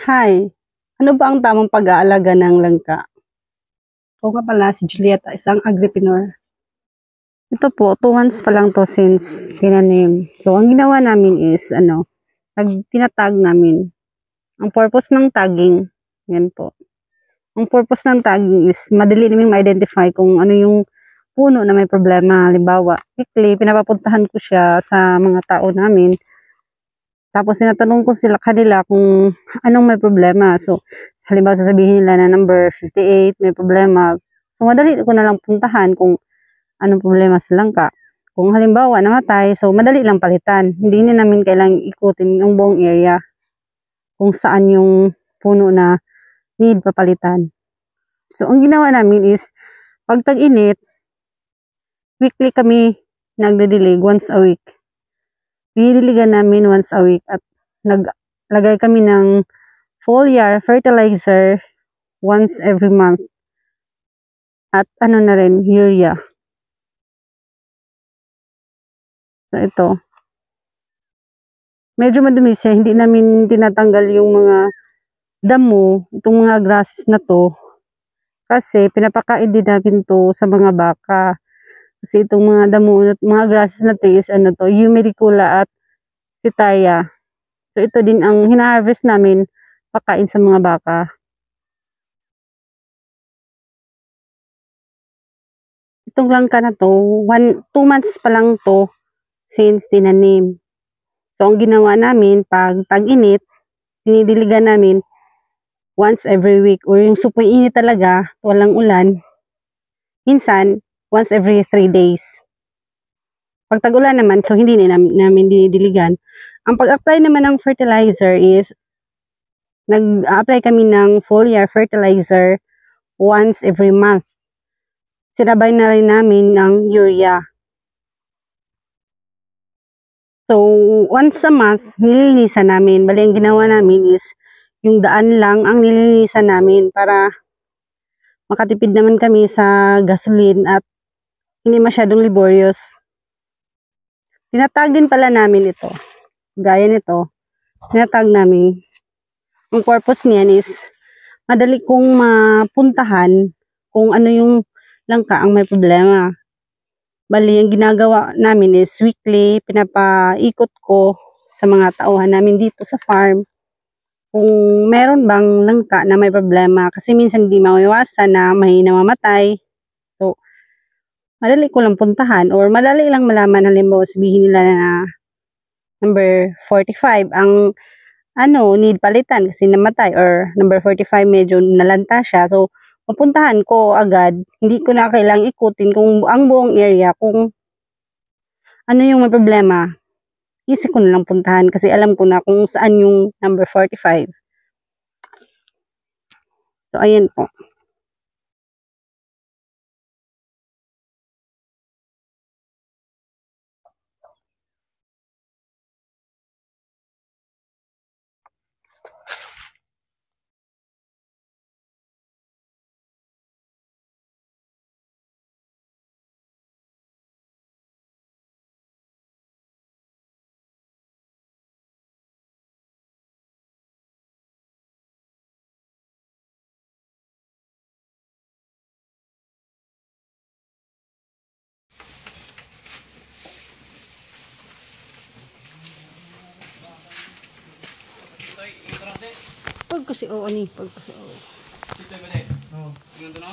Hi, ano ba ang tamang pag-aalaga ng langka? Ako nga pala si Julieta, isang agripreneur. Ito po, 2 months pa lang to since tinanim. So, ang ginawa namin is, tinatag namin. Ang purpose ng tagging, yan po. Ang purpose ng tagging is, madali namin ma-identify kung ano yung puno na may problema. Halimbawa, weekly, pinapapuntahan ko siya sa mga tao namin. Tapos tinatanong ko kanila kung anong may problema. So, halimbawa sasabihin nila na number 58 may problema. So, madali ko na lang puntahan kung anong problema sa langka. Kung halimbawa namatay, so madali lang palitan. Hindi na namin kailangang ikutin yung buong area kung saan yung puno na need papalitan. So, ang ginawa namin is, pag tag-init, weekly kami nagdidilig once a week. Dinidiligan namin once a week at naglagay kami ng foliar fertilizer once every month. At ano na rin, urea. So ito. Medyo madumi siya. Hindi namin tinatanggal yung mga damo, itong mga grasses na to. Kasi pinapakain din namin to sa mga baka. Kasi itong mga damo, mga grasses na to is Humidicula at Sitaria. So ito din ang hina-harvest namin, pakain sa mga baka. Itong langka na to, 2 months pa lang to since tinanim. So ang ginawa namin, pag tag-init, dinidiligan namin once every week. Or yung super init talaga, walang ulan, minsan, once every 3 days. Pag tag-ulan naman, so hindi namin dinidiligan. Ang pag-apply naman ng fertilizer is, nag-apply kami ng foliar fertilizer once every month. Sinabay na rin namin ng urea. So, once a month, nililinisan namin. Bali, ang ginawa namin is, yung daan lang ang nililinisan namin para makatipid naman kami sa gasoline at hindi masyadong laborious. Tinatag din pala namin ito. Gaya nito, tinatag namin. Ang purpose niyan is, madali kong mapuntahan kung ano yung langka ang may problema. Bali, ang ginagawa namin is weekly, pinapaikot ko sa mga tauhan namin dito sa farm kung meron bang langka na may problema. Kasi minsan hindi maiwasan na may namamatay. So, madali ko lang puntahan or madali lang malaman. Halimbawa, sabihin nila na number 45 ang need palitan kasi namatay, or number 45 medyo nalanta siya. So, mapuntahan ko agad. Hindi ko na kailangang ikutin kung ang buong area kung ano yung may problema. Easy ko na lang puntahan kasi alam ko na kung saan yung number 45. So, ayan po. Pag kasi oo ni, pag kasi oo. Ito ba din? Oo. Ganito na?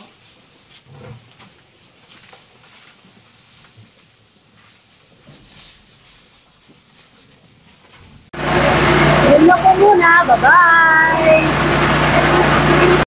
Yan na po muna. Bye-bye!